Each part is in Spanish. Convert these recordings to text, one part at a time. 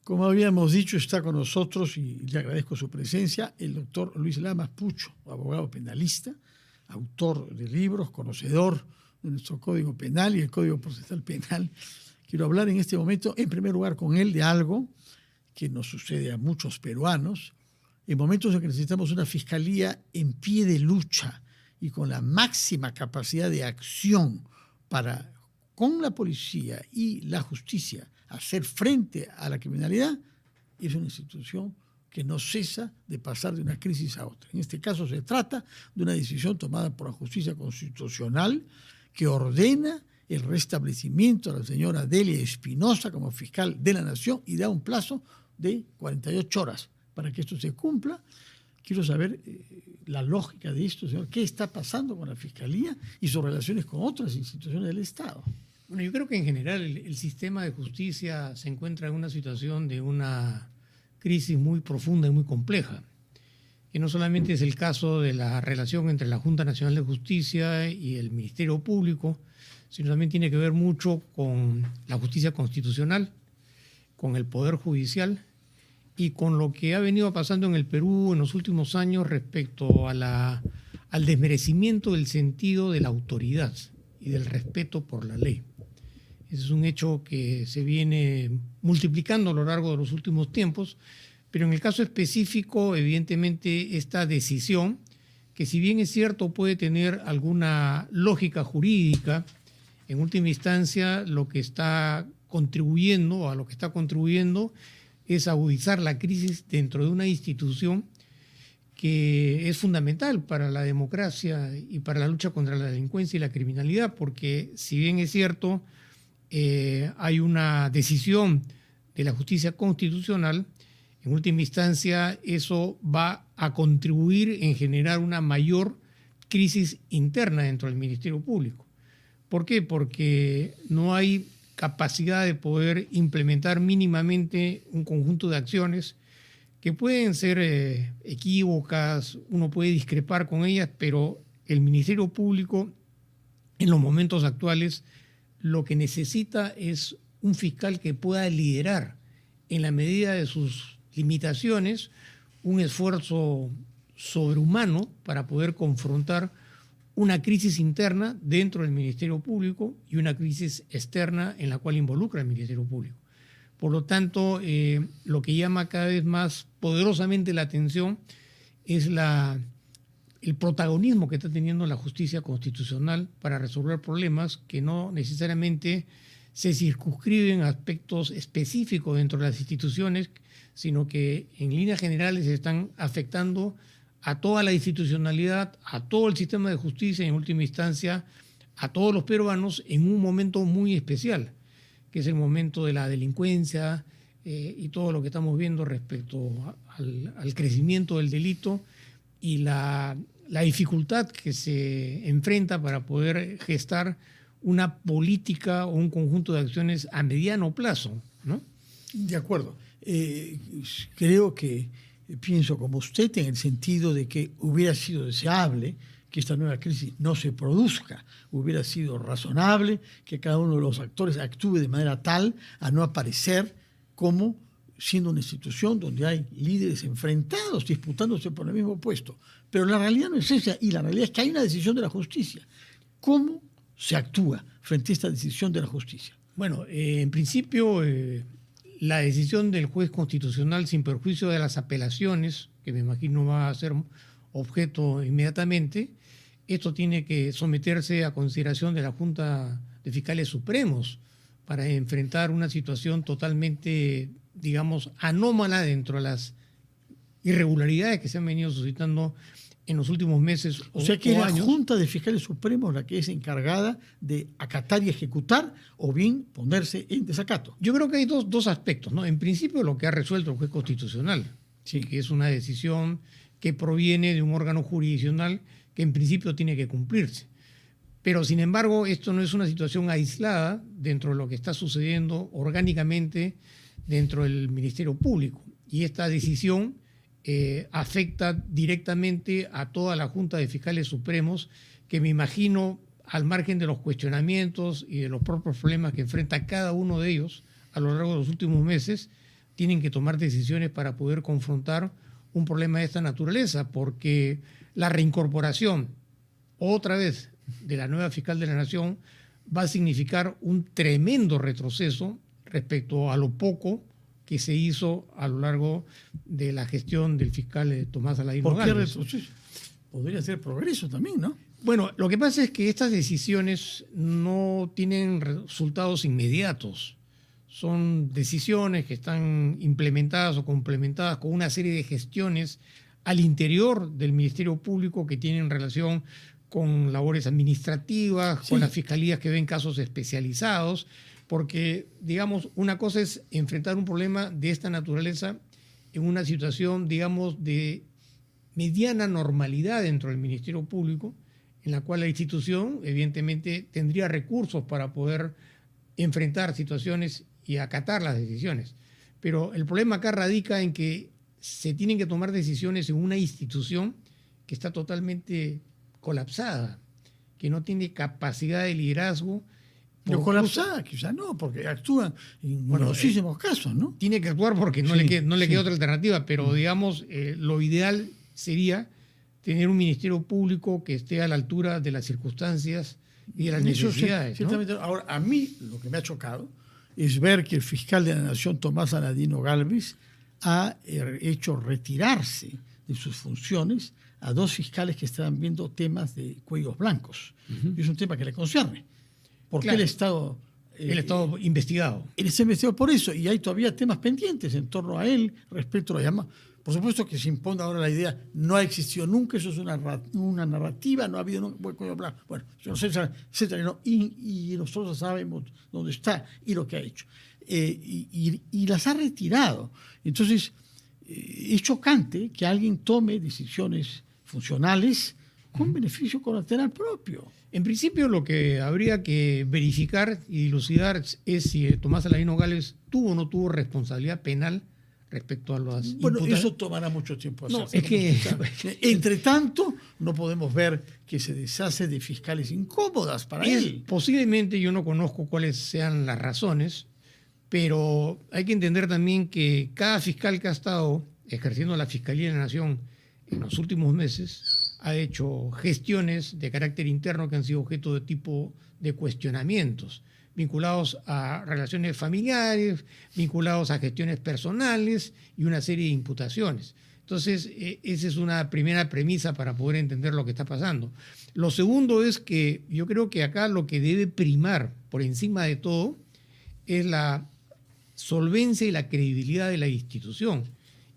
Como habíamos dicho, está con nosotros, y le agradezco su presencia, el doctor Luis Lamas Pucho, abogado penalista, autor de libros, conocedor de nuestro Código Penal y el Código Procesal Penal. Quiero hablar en este momento, en primer lugar, con él de algo que nos sucede a muchos peruanos, en momentos en que necesitamos una fiscalía en pie de lucha y con la máxima capacidad de acción para, con la policía y la justicia, hacer frente a la criminalidad. Es una institución que no cesa de pasar de una crisis a otra. En este caso se trata de una decisión tomada por la justicia constitucional que ordena el restablecimiento a la señora Delia Espinosa como fiscal de la Nación y da un plazo de 48 horas para que esto se cumpla. Quiero saber la lógica de esto, señor. ¿Qué está pasando con la Fiscalía y sus relaciones con otras instituciones del Estado? Bueno, yo creo que en general el sistema de justicia se encuentra en una situación de una crisis muy profunda y muy compleja, que no solamente es el caso de la relación entre la Junta Nacional de Justicia y el Ministerio Público, sino también tiene que ver mucho con la justicia constitucional, con el Poder Judicial y con lo que ha venido pasando en el Perú en los últimos años respecto a al desmerecimiento del sentido de la autoridad y del respeto por la ley. Ese es un hecho que se viene multiplicando a lo largo de los últimos tiempos, pero en el caso específico, evidentemente, esta decisión, que si bien es cierto puede tener alguna lógica jurídica, en última instancia lo que está contribuyendo, a lo que está contribuyendo, es agudizar la crisis dentro de una institución que es fundamental para la democracia y para la lucha contra la delincuencia y la criminalidad, porque si bien es cierto, hay una decisión de la justicia constitucional, en última instancia eso va a contribuir en generar una mayor crisis interna dentro del Ministerio Público. ¿Por qué? Porque no hay capacidad de poder implementar mínimamente un conjunto de acciones que pueden ser equívocas, uno puede discrepar con ellas, pero el Ministerio Público en los momentos actuales lo que necesita es un fiscal que pueda liderar en la medida de sus limitaciones un esfuerzo sobrehumano para poder confrontar una crisis interna dentro del Ministerio Público y una crisis externa en la cual involucra al Ministerio Público. Por lo tanto, lo que llama cada vez más poderosamente la atención es el protagonismo que está teniendo la justicia constitucional para resolver problemas que no necesariamente se circunscriben a aspectos específicos dentro de las instituciones, sino que en líneas generales están afectando a toda la institucionalidad, a todo el sistema de justicia y en última instancia a todos los peruanos en un momento muy especial, que es el momento de la delincuencia y todo lo que estamos viendo respecto al crecimiento del delito y la dificultad que se enfrenta para poder gestar una política o un conjunto de acciones a mediano plazo, ¿no? De acuerdo. Creo que pienso como usted en el sentido de que hubiera sido deseable que esta nueva crisis no se produzca. Hubiera sido razonable que cada uno de los actores actúe de manera tal a no aparecer como siendo una institución donde hay líderes enfrentados, disputándose por el mismo puesto. Pero la realidad no es esa, y la realidad es que hay una decisión de la justicia. ¿Cómo se actúa frente a esta decisión de la justicia? Bueno, en principio, la decisión del juez constitucional, sin perjuicio de las apelaciones, que me imagino va a ser objeto inmediatamente, esto tiene que someterse a consideración de la Junta de Fiscales Supremos para enfrentar una situación totalmente, digamos, anómala dentro de las irregularidades que se han venido suscitando en los últimos meses o sea que o la años. Junta de Fiscales Supremos la que es encargada de acatar y ejecutar o bien ponerse en desacato. Yo creo que hay dos aspectos, ¿no? En principio, lo que ha resuelto el juez constitucional, sí, que es una decisión que proviene de un órgano jurisdiccional que en principio tiene que cumplirse. Pero, sin embargo, esto no es una situación aislada dentro de lo que está sucediendo orgánicamente dentro del Ministerio Público. Y esta decisión afecta directamente a toda la Junta de Fiscales Supremos, que me imagino, al margen de los cuestionamientos y de los propios problemas que enfrenta cada uno de ellos a lo largo de los últimos meses, tienen que tomar decisiones para poder confrontar un problema de esta naturaleza, porque la reincorporación, otra vez, de la nueva fiscal de la Nación va a significar un tremendo retroceso respecto a lo poco que se hizo a lo largo de la gestión del fiscal Tomás Aladino Gálvez. ¿Por qué retroceso? Podría ser progreso también, ¿no? Bueno, lo que pasa es que estas decisiones no tienen resultados inmediatos. Son decisiones que están implementadas o complementadas con una serie de gestiones al interior del Ministerio Público que tienen relación con labores administrativas, sí, con las fiscalías que ven casos especializados, porque, digamos, una cosa es enfrentar un problema de esta naturaleza en una situación, digamos, de mediana normalidad dentro del Ministerio Público, en la cual la institución, evidentemente, tendría recursos para poder enfrentar situaciones y acatar las decisiones. Pero el problema acá radica en que se tienen que tomar decisiones en una institución que está totalmente colapsada, que no tiene capacidad de liderazgo. Pero colapsada quizá no, porque actúan en muchísimos casos, ¿no? Tiene que actuar porque no le queda otra alternativa, pero digamos, lo ideal sería tener un ministerio público que esté a la altura de las circunstancias y de las necesidades. Ciertamente. ¿No? Ahora, a mí lo que me ha chocado es ver que el fiscal de la Nación, Tomás Aladino Gálvez, ha hecho retirarse de sus funciones a dos fiscales que estaban viendo temas de cuellos blancos. Y es un tema que le concierne. Porque claro, él ha estado investigado. Él está investigado por eso, y hay todavía temas pendientes en torno a él respecto a la llama. Por supuesto que se impone ahora la idea, no ha existido nunca, eso es una narrativa, no ha habido nunca cuello blanco. Bueno, etcétera, y nosotros sabemos dónde está y lo que ha hecho. Y las ha retirado. Entonces, es chocante que alguien tome decisiones funcionales con beneficio colateral propio. En principio, lo que habría que verificar y dilucidar es si Tomás Aladino Gálvez tuvo o no tuvo responsabilidad penal respecto a las eso tomará mucho tiempo hacerse. No, es que entre tanto, no podemos ver que se deshace de fiscales incómodas para él. Posiblemente, yo no conozco cuáles sean las razones, pero hay que entender también que cada fiscal que ha estado ejerciendo la Fiscalía de la Nación en los últimos meses ha hecho gestiones de carácter interno que han sido objeto de tipo de cuestionamientos, vinculados a relaciones familiares, vinculados a gestiones personales y una serie de imputaciones. Entonces, esa es una primera premisa para poder entender lo que está pasando. Lo segundo es que yo creo que acá lo que debe primar por encima de todo es la solvencia y la credibilidad de la institución.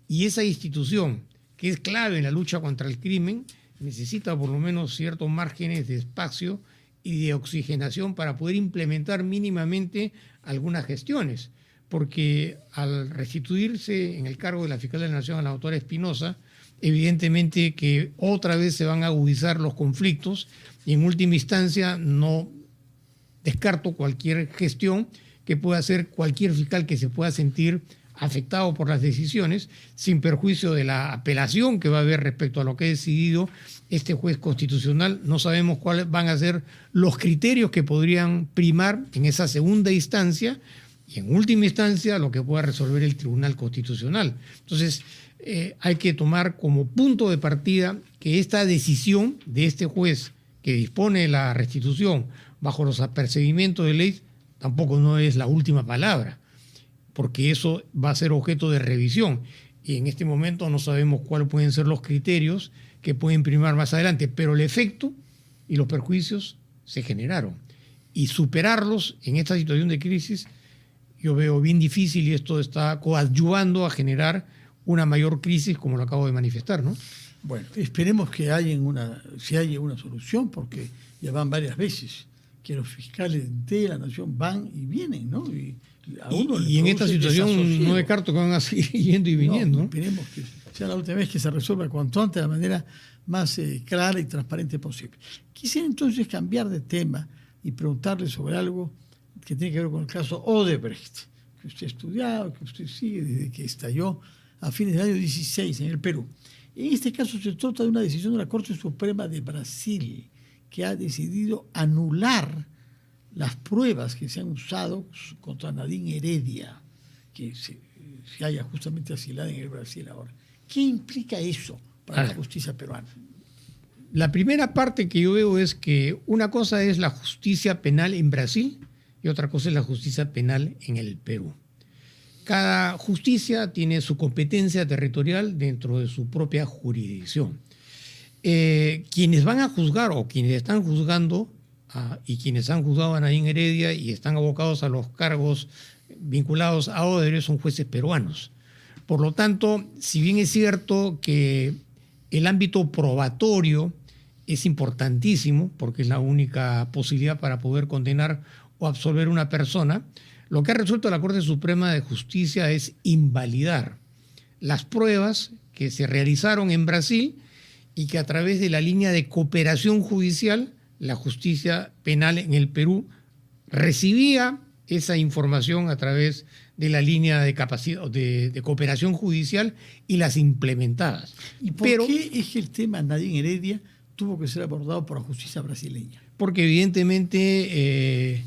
Y esa institución, que es clave en la lucha contra el crimen, necesita por lo menos ciertos márgenes de espacio y de oxigenación para poder implementar mínimamente algunas gestiones, porque al restituirse en el cargo de la fiscal de la Nación a la doctora Espinosa, evidentemente que otra vez se van a agudizar los conflictos y en última instancia no descarto cualquier gestión que pueda hacer cualquier fiscal que se pueda sentir afectado por las decisiones, sin perjuicio de la apelación que va a haber respecto a lo que ha decidido este juez constitucional. No sabemos cuáles van a ser los criterios que podrían primar en esa segunda instancia y en última instancia lo que pueda resolver el Tribunal Constitucional. Entonces, hay que tomar como punto de partida que esta decisión de este juez que dispone la restitución bajo los apercibimientos de ley tampoco no es la última palabra, porque eso va a ser objeto de revisión. Y en este momento no sabemos cuáles pueden ser los criterios que pueden primar más adelante, pero el efecto y los perjuicios se generaron. Y superarlos en esta situación de crisis yo veo bien difícil y esto está coadyuvando a generar una mayor crisis, como lo acabo de manifestar, ¿no? Bueno, esperemos que haya una solución, porque ya van varias veces que los fiscales de la Nación van y vienen, ¿no? Y en esta situación no descarto que van a seguir yendo y viniendo. No, esperemos que sea la última vez que se resuelva cuanto antes de la manera más clara y transparente posible. Quisiera entonces cambiar de tema y preguntarle sobre algo que tiene que ver con el caso Odebrecht, que usted ha estudiado, que usted sigue desde que estalló a fines del año 16 en el Perú. En este caso se trata de una decisión de la Corte Suprema de Brasil, que ha decidido anular las pruebas que se han usado contra Nadine Heredia, que se haya justamente asilada en el Brasil ahora. ¿Qué implica eso para la justicia peruana? La primera parte que yo veo es que una cosa es la justicia penal en Brasil y otra cosa es la justicia penal en el Perú. Cada justicia tiene su competencia territorial dentro de su propia jurisdicción. Quienes van a juzgar o quienes están juzgando y quienes han juzgado a Nadine Heredia y están abocados a los cargos vinculados a Odebrecht son jueces peruanos. Por lo tanto, si bien es cierto que el ámbito probatorio es importantísimo, porque es la única posibilidad para poder condenar o absolver a una persona, lo que ha resuelto la Corte Suprema de Justicia es invalidar las pruebas que se realizaron en Brasil y que a través de la línea de cooperación judicial, la justicia penal en el Perú recibía esa información a través de la línea de cooperación judicial y las implementadas. ¿Y por qué es que el tema Nadine Heredia tuvo que ser abordado por la justicia brasileña? Porque evidentemente,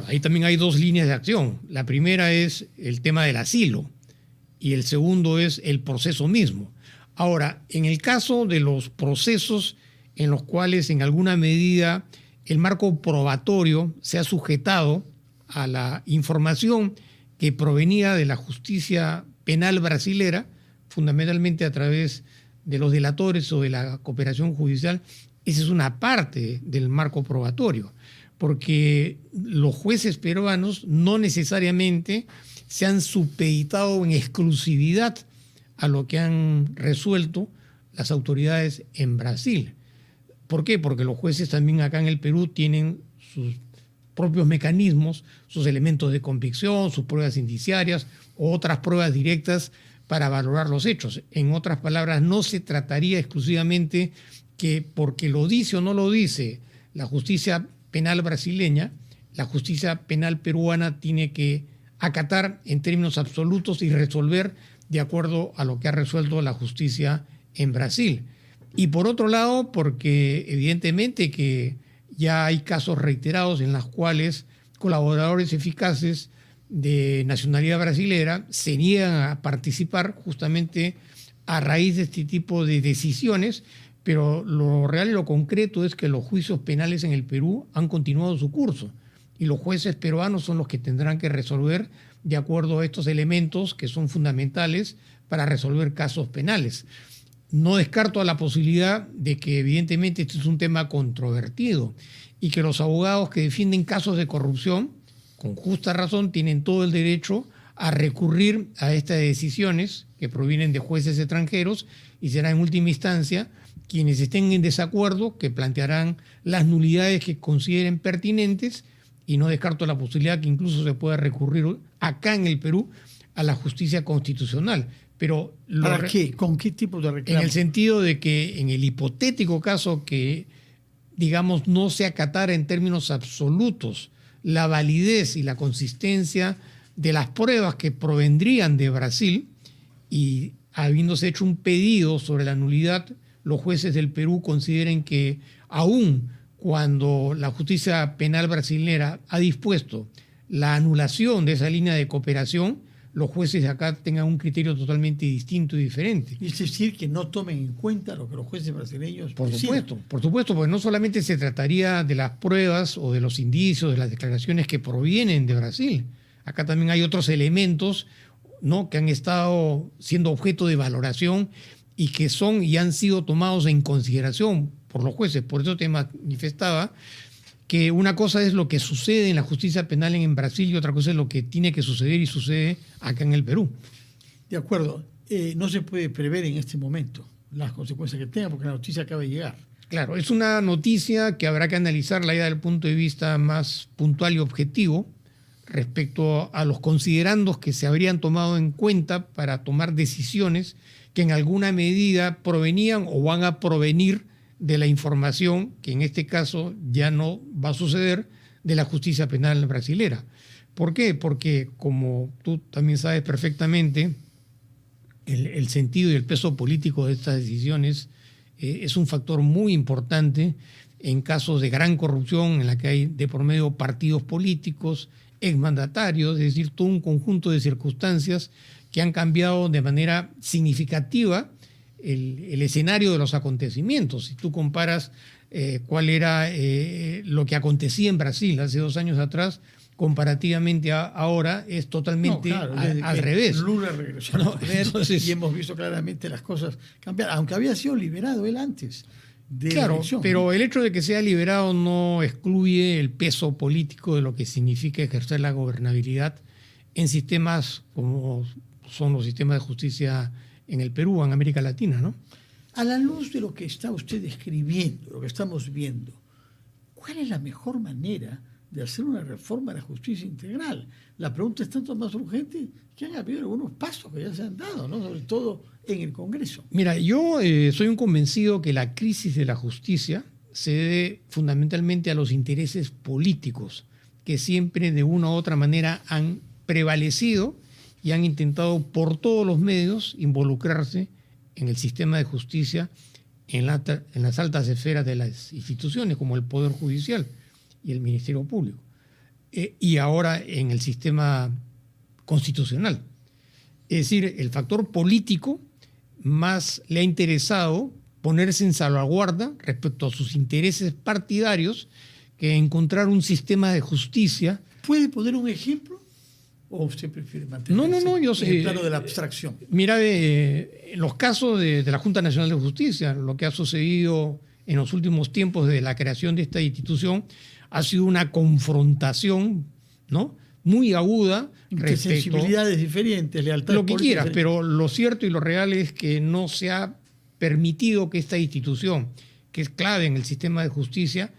ahí también hay dos líneas de acción. La primera es el tema del asilo y el segundo es el proceso mismo. Ahora, en el caso de los procesos en los cuales en alguna medida el marco probatorio se ha sujetado a la información que provenía de la justicia penal brasilera, fundamentalmente a través de los delatores o de la cooperación judicial, esa es una parte del marco probatorio, porque los jueces peruanos no necesariamente se han supeditado en exclusividad a lo que han resuelto las autoridades en Brasil. ¿Por qué? Porque los jueces también acá en el Perú tienen sus propios mecanismos, sus elementos de convicción, sus pruebas indiciarias o otras pruebas directas para valorar los hechos. En otras palabras, no se trataría exclusivamente que porque lo dice o no lo dice la justicia penal brasileña, la justicia penal peruana tiene que acatar en términos absolutos y resolver de acuerdo a lo que ha resuelto la justicia en Brasil. Y por otro lado, porque evidentemente que ya hay casos reiterados en los cuales colaboradores eficaces de nacionalidad brasilera se niegan a participar justamente a raíz de este tipo de decisiones, pero lo real y lo concreto es que los juicios penales en el Perú han continuado su curso y los jueces peruanos son los que tendrán que resolver de acuerdo a estos elementos que son fundamentales para resolver casos penales. No descarto la posibilidad de que evidentemente este es un tema controvertido y que los abogados que defienden casos de corrupción, con justa razón, tienen todo el derecho a recurrir a estas decisiones que provienen de jueces extranjeros y será en última instancia quienes estén en desacuerdo que plantearán las nulidades que consideren pertinentes y no descarto la posibilidad que incluso se pueda recurrir acá en el Perú a la justicia constitucional. Pero ¿para qué? ¿Con qué tipo de reclamo? En el sentido de que en el hipotético caso que, digamos, no se acatara en términos absolutos la validez y la consistencia de las pruebas que provendrían de Brasil y habiéndose hecho un pedido sobre la nulidad, los jueces del Perú consideren que aún cuando la justicia penal brasilera ha dispuesto la anulación de esa línea de cooperación, los jueces de acá tengan un criterio totalmente distinto y diferente. Es decir, que no tomen en cuenta lo que los jueces brasileños Por supuesto, porque no solamente se trataría de las pruebas o de los indicios, de las declaraciones que provienen de Brasil. Acá también hay otros elementos, ¿no?, que han estado siendo objeto de valoración y que son y han sido tomados en consideración por los jueces. Por eso te manifestaba que una cosa es lo que sucede en la justicia penal en Brasil y otra cosa es lo que tiene que suceder y sucede acá en el Perú. De acuerdo. No se puede prever en este momento las consecuencias que tenga porque la noticia acaba de llegar. Claro, es una noticia que habrá que analizarla ya desde el punto de vista más puntual y objetivo respecto a los considerandos que se habrían tomado en cuenta para tomar decisiones que en alguna medida provenían o van a provenir de la información, que en este caso ya no va a suceder, de la justicia penal brasilera. ¿Por qué? Porque, como tú también sabes perfectamente, el sentido y el peso político de estas decisiones es un factor muy importante en casos de gran corrupción en la que hay de por medio partidos políticos, exmandatarios, es decir, todo un conjunto de circunstancias que han cambiado de manera significativa el escenario de los acontecimientos. Si tú comparas cuál era lo que acontecía en Brasil hace 2 años atrás, comparativamente a ahora, es totalmente al revés. Lula regresó al poder, y hemos visto claramente las cosas cambiar, aunque había sido liberado él antes de la elección. Pero el hecho de que sea liberado no excluye el peso político de lo que significa ejercer la gobernabilidad en sistemas como son los sistemas de justicia en el Perú, en América Latina, ¿no? A la luz de lo que está usted describiendo, lo que estamos viendo, ¿cuál es la mejor manera de hacer una reforma de la justicia integral? La pregunta es tanto más urgente que han habido algunos pasos que ya se han dado, ¿no? Sobre todo en el Congreso. Mira, yo soy un convencido que la crisis de la justicia se debe fundamentalmente a los intereses políticos que siempre de una u otra manera han prevalecido y han intentado por todos los medios involucrarse en el sistema de justicia, en las altas esferas de las instituciones como el Poder Judicial y el Ministerio Público, y ahora en el sistema constitucional. Es decir, el factor político más le ha interesado ponerse en salvaguarda respecto a sus intereses partidarios que encontrar un sistema de justicia. ¿Puede poner un ejemplo? ¿O usted prefiere mantenerse yo sé, en el plano de la abstracción? Mira, en los casos de la Junta Nacional de Justicia, lo que ha sucedido en los últimos tiempos de la creación de esta institución ha sido una confrontación, ¿no?, muy aguda respecto a sensibilidades diferentes, lealtades lo que quieras, pero lo cierto y lo real es que no se ha permitido que esta institución, que es clave en el sistema de justicia,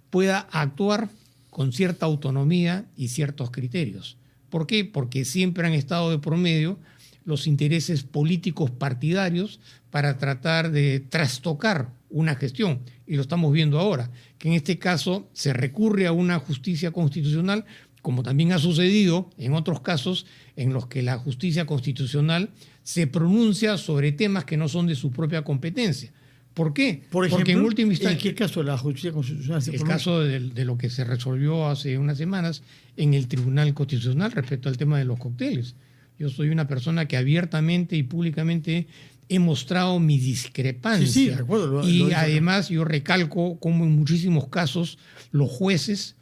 pueda actuar con cierta autonomía y ciertos criterios. ¿Por qué? Porque siempre han estado de por medio los intereses políticos partidarios para tratar de trastocar una gestión. Y lo estamos viendo ahora, que en este caso se recurre a una justicia constitucional, como también ha sucedido en otros casos en los que la justicia constitucional se pronuncia sobre temas que no son de su propia competencia. ¿Por qué? Por ejemplo, porque en última instancia, ¿en qué caso la justicia constitucional se pronuncia? El caso de lo que se resolvió hace unas semanas en el Tribunal Constitucional respecto al tema de los cócteles. Yo soy una persona que abiertamente y públicamente he mostrado mi discrepancia. Sí, recuerdo. Y además yo recalco cómo en muchísimos casos los jueces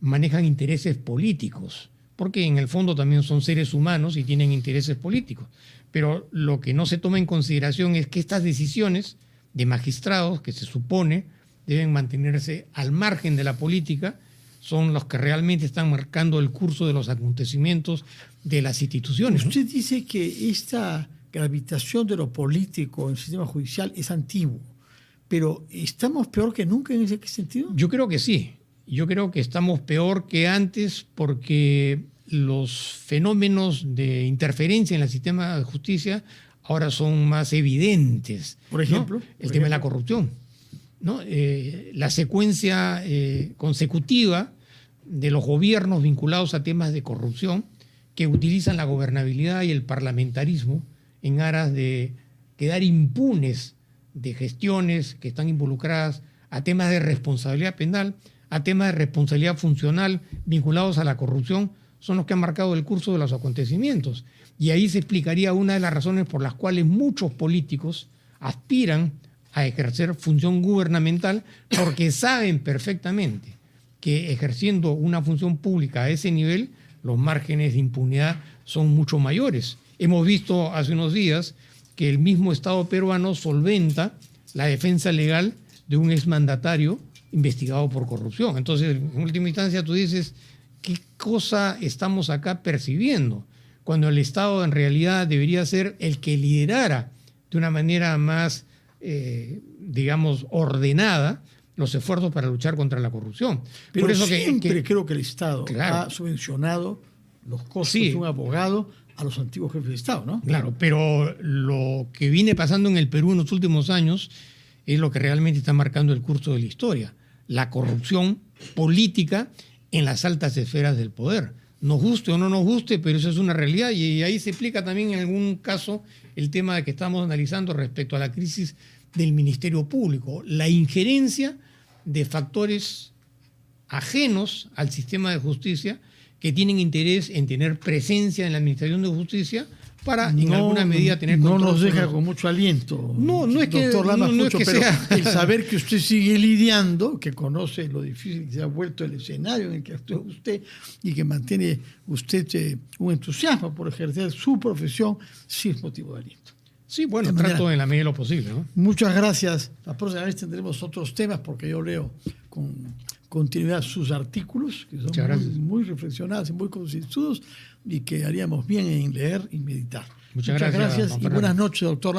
manejan intereses políticos, porque en el fondo también son seres humanos y tienen intereses políticos. Pero lo que no se toma en consideración es que estas decisiones de magistrados, que se supone deben mantenerse al margen de la política, son los que realmente están marcando el curso de los acontecimientos de las instituciones, ¿no? Usted dice que esta gravitación de lo político en el sistema judicial es antiguo, pero ¿estamos peor que nunca en ese sentido? Yo creo que sí. Yo creo que estamos peor que antes porque los fenómenos de interferencia en el sistema de justicia ahora son más evidentes. Por ejemplo, ¿no? El tema de la corrupción, ¿no? La secuencia consecutiva de los gobiernos vinculados a temas de corrupción que utilizan la gobernabilidad y el parlamentarismo en aras de quedar impunes de gestiones que están involucradas a temas de responsabilidad penal, a temas de responsabilidad funcional vinculados a la corrupción, son los que han marcado el curso de los acontecimientos. Y ahí se explicaría una de las razones por las cuales muchos políticos aspiran a ejercer función gubernamental, porque saben perfectamente que ejerciendo una función pública a ese nivel, los márgenes de impunidad son mucho mayores. Hemos visto hace unos días que el mismo Estado peruano solventa la defensa legal de un exmandatario investigado por corrupción. Entonces, en última instancia, tú dices, ¿qué cosa estamos acá percibiendo? Cuando el Estado en realidad debería ser el que liderara de una manera más, digamos, ordenada los esfuerzos para luchar contra la corrupción. Pero por eso siempre creo que el Estado claro, ha subvencionado los costos sí, de un abogado a los antiguos jefes de Estado, ¿no? Claro, pero lo que viene pasando en el Perú en los últimos años es lo que realmente está marcando el curso de la historia. La corrupción política en las altas esferas del poder. Nos guste o no nos guste, pero eso es una realidad, y ahí se explica también en algún caso el tema que estamos analizando respecto a la crisis del Ministerio Público, la injerencia de factores ajenos al sistema de justicia que tienen interés en tener presencia en la Administración de Justicia para en alguna medida tener control. No nos deja con mucho aliento. No es que, doctor Lamas no Pucho, es que pero sea... el saber que usted sigue lidiando, que conoce lo difícil que se ha vuelto el escenario en el que actúa usted y que mantiene usted un entusiasmo por ejercer su profesión, sí es motivo de aliento. Sí, bueno, trato en la medida de lo posible, ¿no? Muchas gracias. La próxima vez tendremos otros temas porque yo leo con continuidad sus artículos, que son muy reflexionados y muy concienzudos y que haríamos bien en leer y meditar. Muchas gracias y buenas noches, doctor.